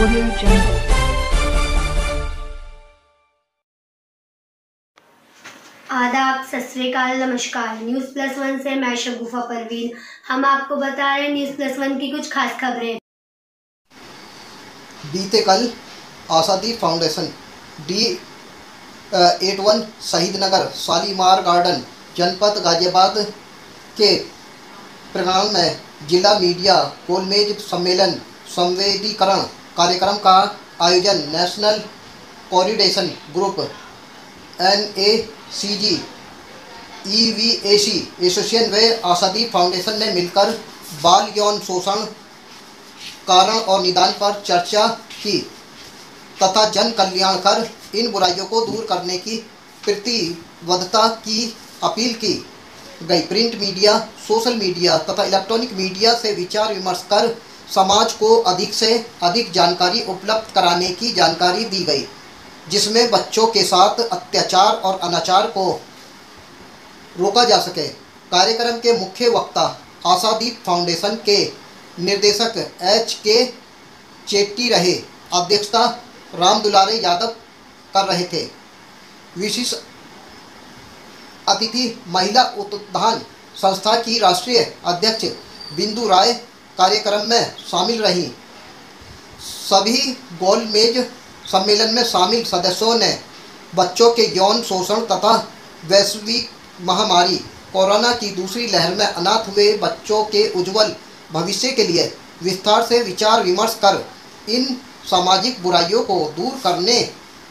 Audio Jungle। आदाब, सत श्री अकाल, नमस्कार। न्यूज़ प्लस वन से मैं शगुफा परवीन। हम आपको बता रहे हैं न्यूज़ प्लस वन की कुछ खास खबरें। बीते कल आज़ादी फाउंडेशन D81 शहीद नगर शालीमार गार्डन जनपद गाजियाबाद के प्रांगण में जिला मीडिया गोलमेज सम्मेलन संवेदीकरण कार्यक्रम का आयोजन national coordination group NACG EVAC association व आज़ादी फाउंडेशन ने मिलकर बाल यौन शोषण कारण और निदान पर चर्चा की तथा जन कल्याण कर इन बुराइयों को दूर करने की प्रतिबद्धता की अपील की गई। प्रिंट मीडिया, सोशल मीडिया तथा इलेक्ट्रॉनिक मीडिया से विचार विमर्श कर समाज को अधिक से अधिक जानकारी उपलब्ध कराने की जानकारी दी गई, जिसमें बच्चों के साथ अत्याचार और अनाचार को रोका जा सके। कार्यक्रम के मुख्य वक्ता आज़ादी फाउंडेशन के निर्देशक HK चेट्टी रहे। अध्यक्षता राम दुलारे यादव कर रहे थे। विशेष अतिथि महिला उत्थान संस्था की राष्ट्रीय अध्यक्ष बिंदु राय कार्यक्रम में शामिल रहीं। सभी गोलमेज सम्मेलन में शामिल सदस्यों ने बच्चों के यौन शोषण तथा वैश्विक महामारी कोरोना की दूसरी लहर में अनाथ हुए बच्चों के उज्जवल भविष्य के लिए विस्तार से विचार विमर्श कर इन सामाजिक बुराइयों को दूर करने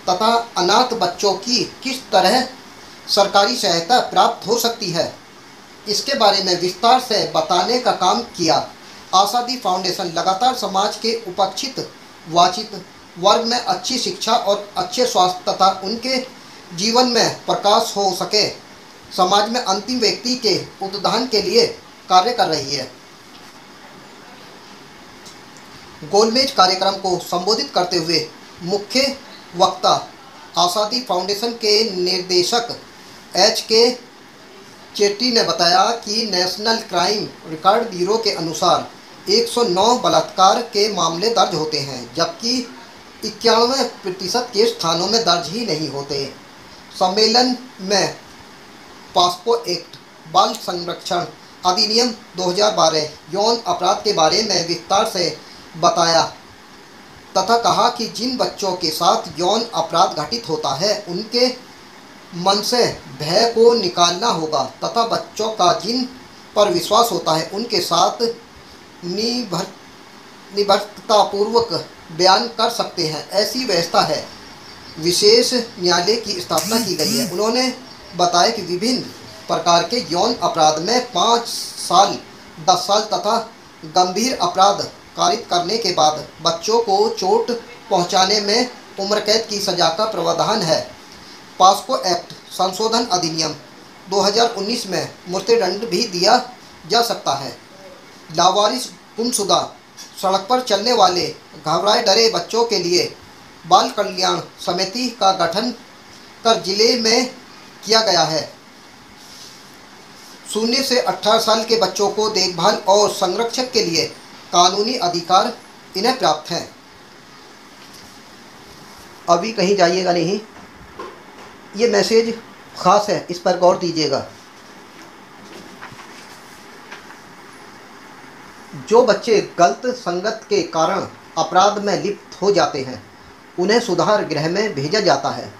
तथा अनाथ बच्चों की किस तरह सरकारी सहायता प्राप्त हो सकती है, इसके बारे में विस्तार से बताने का काम किया। आज़ादी फाउंडेशन लगातार समाज के उपेक्षित वंचित वर्ग में अच्छी शिक्षा और अच्छे स्वास्थ्य तथा उनके जीवन में प्रकाश हो सके समाज में अंतिम व्यक्ति के उत्थान के लिए कार्य कर रही है। गोलमेज कार्यक्रम को संबोधित करते हुए मुख्य वक्ता आज़ादी फाउंडेशन के निर्देशक HK चेट्टी ने बताया कि नेशनल क्राइम रिकॉर्ड ब्यूरो के अनुसार 109 बलात्कार के मामले दर्ज होते हैं, जबकि 91% केस थानों में दर्ज ही नहीं होते। सम्मेलन में पॉस्को एक्ट, बाल संरक्षण अधिनियम 2012, यौन अपराध के बारे में विस्तार से बताया तथा कहा कि जिन बच्चों के साथ यौन अपराध घटित होता है उनके मन से भय को निकालना होगा तथा बच्चों का जिन पर विश्वास होता है उनके साथ निभरतापूर्वक बयान कर सकते हैं, ऐसी व्यवस्था है। विशेष न्यायालय की स्थापना की गई है। उन्होंने बताया कि विभिन्न प्रकार के यौन अपराध में 5 साल, 10 साल तथा गंभीर अपराध कारित करने के बाद बच्चों को चोट पहुंचाने में उम्र कैद की सजा का प्रावधान है। पॉस्को एक्ट संशोधन अधिनियम 2019 में मृत्युदंड भी दिया जा सकता है। लावारिस, गुमशुदा, सड़क पर चलने वाले, घबराए डरे बच्चों के लिए बाल कल्याण समिति का गठन कर जिले में किया गया है। 0 से 18 साल के बच्चों को देखभाल और संरक्षण के लिए कानूनी अधिकार इन्हें प्राप्त हैं। अभी कहीं जाइएगा नहीं, ये मैसेज खास है, इस पर गौर दीजिएगा। जो बच्चे गलत संगत के कारण अपराध में लिप्त हो जाते हैं उन्हें सुधार गृह में भेजा जाता है।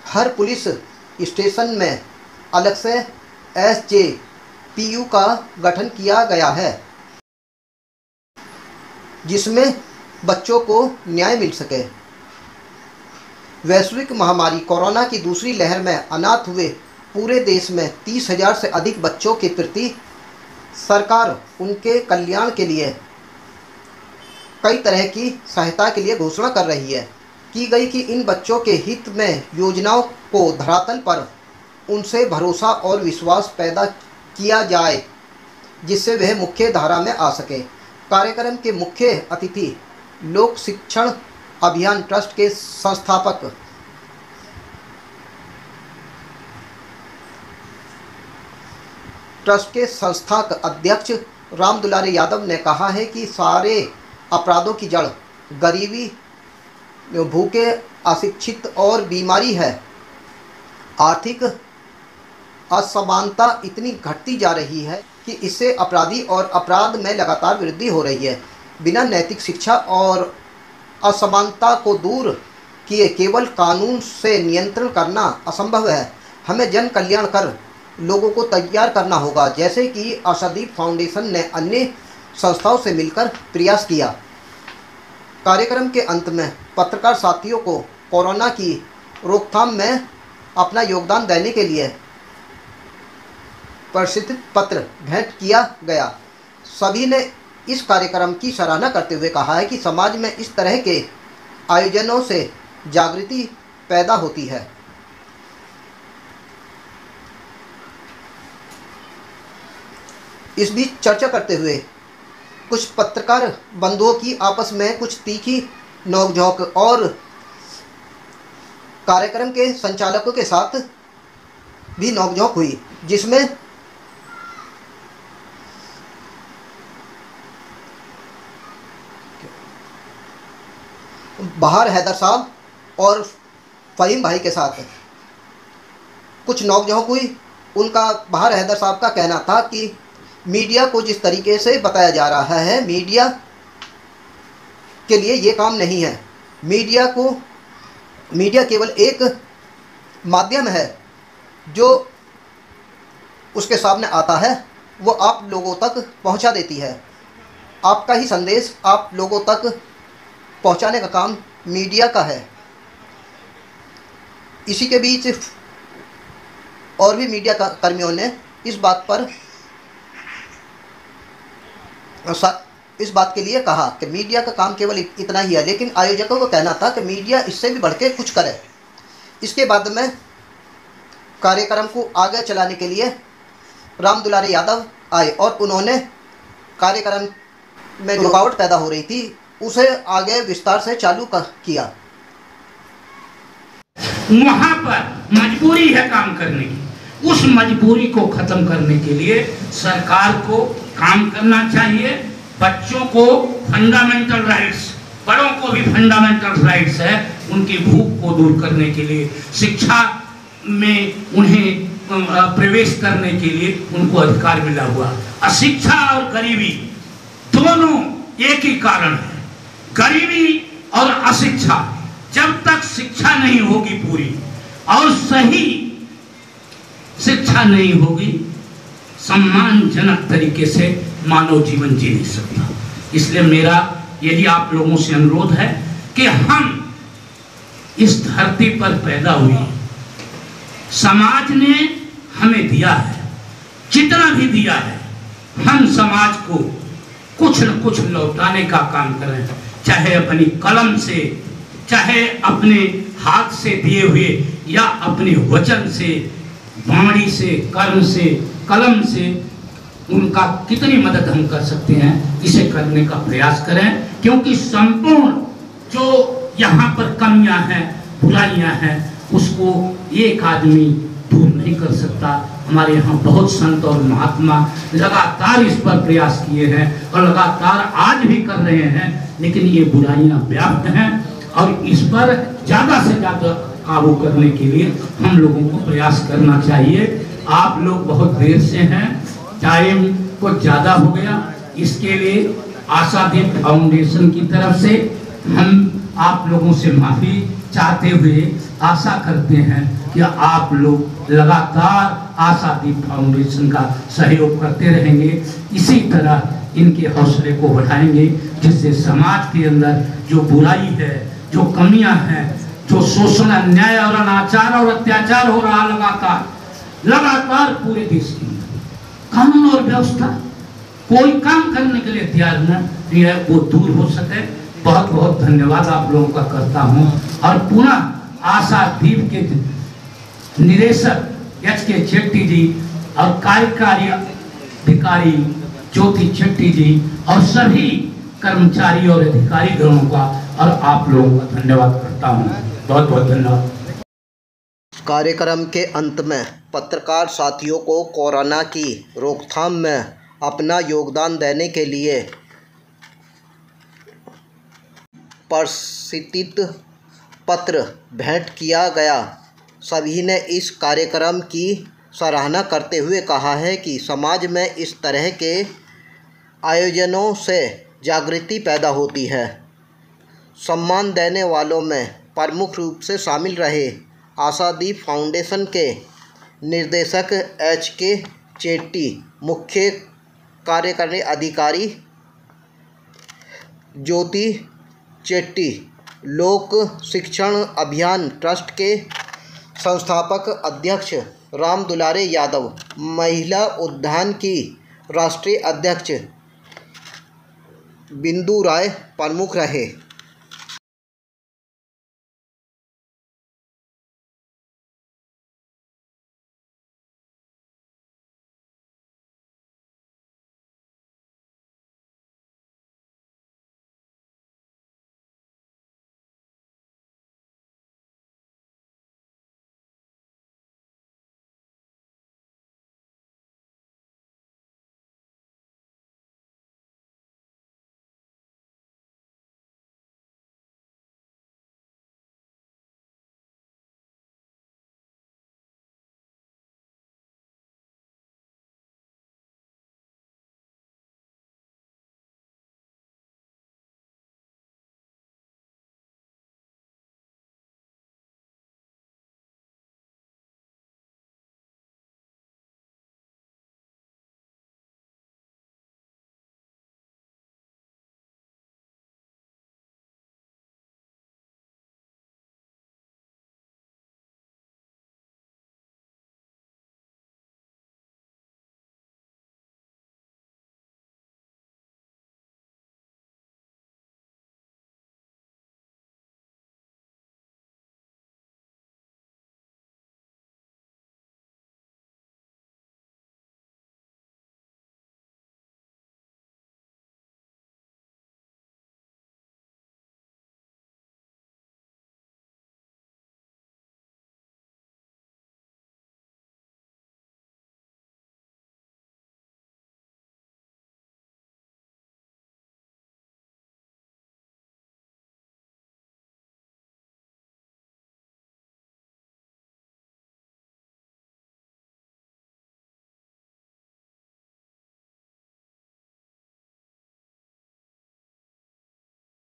हर पुलिस स्टेशन में अलग से SJPU का गठन किया गया है, जिसमें बच्चों को न्याय मिल सके। वैश्विक महामारी कोरोना की दूसरी लहर में अनाथ हुए पूरे देश में 30,000 से अधिक बच्चों के प्रति सरकार उनके कल्याण के लिए कई तरह की सहायता के लिए घोषणा कर रही है की गई कि इन बच्चों के हित में योजनाओं को धरातल पर उनसे भरोसा और विश्वास पैदा किया जाए, जिससे वह मुख्य धारा में आ सके। कार्यक्रम के मुख्य अतिथि लोक शिक्षण अभियान ट्रस्ट के संस्थापक ट्रस्ट के संस्थापक अध्यक्ष राम दुलारे यादव ने कहा है कि सारे अपराधों की जड़ गरीबी, भूखे, अशिक्षित और बीमारी है। आर्थिक असमानता इतनी घटती जा रही है कि इससे अपराधी और अपराध में लगातार वृद्धि हो रही है। बिना नैतिक शिक्षा और असमानता को दूर किए केवल कानून से नियंत्रण करना असंभव है। हमें जन कल्याण कर लोगों को तैयार करना होगा, जैसे कि आशादीप फाउंडेशन ने अन्य संस्थाओं से मिलकर प्रयास किया। कार्यक्रम के अंत में पत्रकार साथियों को कोरोना की रोकथाम में अपना योगदान देने के लिए प्रसिद्ध पत्र भेंट किया गया। सभी ने इस कार्यक्रम की सराहना करते हुए कहा है कि समाज में इस तरह के आयोजनों से जागृति पैदा होती है। इस बीच चर्चा करते हुए कुछ पत्रकार बंधुओं की आपस में कुछ तीखी नोकझोंक और कार्यक्रम के संचालकों के साथ भी नोकझोंक हुई, जिसमें बहार हैदर साहब और फ़हीम भाई के साथ कुछ नोकझोंक हुई। उनका बहार हैदर साहब का कहना था कि मीडिया को जिस तरीके से बताया जा रहा है, मीडिया के लिए ये काम नहीं है। मीडिया केवल एक माध्यम है जो उसके सामने आता है, वो आप लोगों तक पहुंचा देती है। आपका ही संदेश आप लोगों तक पहुंचाने का काम मीडिया का है। इसी के बीच और भी मीडिया कर्मियों ने इस बात के लिए कहा कि मीडिया का काम केवल इतना ही है, लेकिन आयोजकों को कहना था कि मीडिया इससे भी बढ़ के कुछ करे। इसके बाद में कार्यक्रम को आगे चलाने के लिए राम दुलारे यादव आए और उन्होंने कार्यक्रम में रुकावट पैदा हो रही थी उसे आगे विस्तार से चालू किया। वहां पर मजबूरी है काम करने की, उस मजबूरी को खत्म करने के लिए सरकार को काम करना चाहिए। बच्चों को फंडामेंटल राइट्स, बड़ों को भी फंडामेंटल राइट्स है, उनकी भूख को दूर करने के लिए, शिक्षा में उन्हें प्रवेश करने के लिए उनको अधिकार मिला हुआ। अशिक्षा और गरीबी दोनों एक ही कारण है। गरीबी और अशिक्षा, जब तक शिक्षा नहीं होगी पूरी और सही शिक्षा नहीं होगी, सम्मानजनक तरीके से मानव जीवन जी नहीं सकता। इसलिए मेरा यही आप लोगों से अनुरोध है कि हम इस धरती पर पैदा हुए, समाज ने हमें दिया है, जितना भी दिया है, हम समाज को कुछ न कुछ लौटाने का काम करें, चाहे अपनी कलम से, चाहे अपने हाथ से दिए हुए, या अपने वचन से, वाणी से, कर्म से, कलम से, उनका कितनी मदद हम कर सकते हैं, इसे करने का प्रयास करें। क्योंकि संपूर्ण जो यहाँ पर कमियां हैं, बुराइयां हैं, उसको एक आदमी दूर नहीं कर सकता। हमारे यहाँ बहुत संत और महात्मा लगातार इस पर प्रयास किए हैं और लगातार आज भी कर रहे हैं, लेकिन ये बुराइयां व्याप्त हैं और इस पर ज़्यादा से ज़्यादा काबू करने के लिए हम लोगों को प्रयास करना चाहिए। आप लोग बहुत देर से हैं, टाइम कुछ ज़्यादा हो गया, इसके लिए आशादीप फाउंडेशन की तरफ से हम आप लोगों से माफ़ी चाहते हुए आशा करते हैं कि आप लोग लगातार आशादीप फाउंडेशन का सहयोग करते रहेंगे, इसी तरह इनके हौसले को बढ़ाएंगे, जिससे समाज के अंदर जो बुराई है, जो कमियां हैं, जो शोषण, अन्याय और अनाचार और अत्याचार हो रहा लगातार पूरे देश के अंदर, कानून और व्यवस्था कोई काम करने के लिए तैयार नहीं है, वो दूर हो सके। बहुत बहुत धन्यवाद आप लोगों का करता हूं और पुनः आशादीप के निदेशक एच.के. शेट्टी जी और कार्यकारी अधिकारी ज्योति शेट्टी जी और सभी कर्मचारी और अधिकारी गणों का और आप लोगों का धन्यवाद करता हूं। बहुत बहुत धन्यवाद। कार्यक्रम के अंत में पत्रकार साथियों को कोरोना की रोकथाम में अपना योगदान देने के लिए प्रसिद्ध पत्र भेंट किया गया। सभी ने इस कार्यक्रम की सराहना करते हुए कहा है कि समाज में इस तरह के आयोजनों से जागृति पैदा होती है। सम्मान देने वालों में प्रमुख रूप से शामिल रहे आशादीप फाउंडेशन के निर्देशक HK चेट्टी, मुख्य कार्यकारी अधिकारी ज्योति चेट्टी, लोक शिक्षण अभियान ट्रस्ट के संस्थापक अध्यक्ष राम दुलारे यादव, महिला उद्यान की राष्ट्रीय अध्यक्ष बिंदु राय प्रमुख रहे।